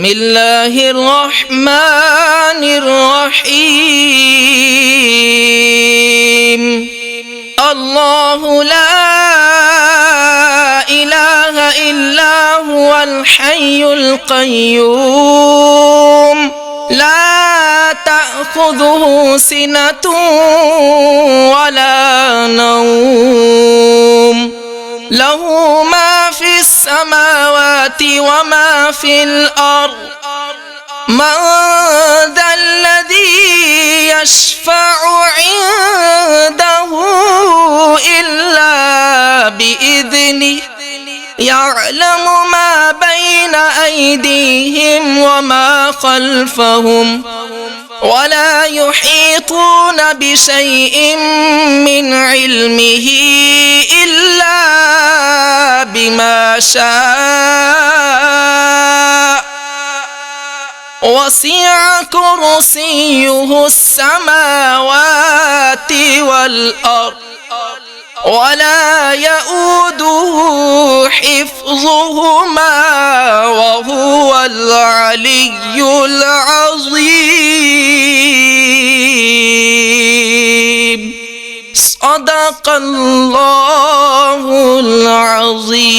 بسم الله الرحمن الرحيم الله لا إله إلا هو الحي القيوم لا تأخذه سنة ولا نوم له ما في السماوات وما في الأرض من ذا الذي يشفع عنده إلا بإذنه يعلم ما بين أيديهم وما خلفهم ولا يحيطون بشيء من علمه إلا بما شاء وسع كرسيه السماوات والأرض ولا يؤوده حفظهما وهو العلي العظيم صدق الله العظيم.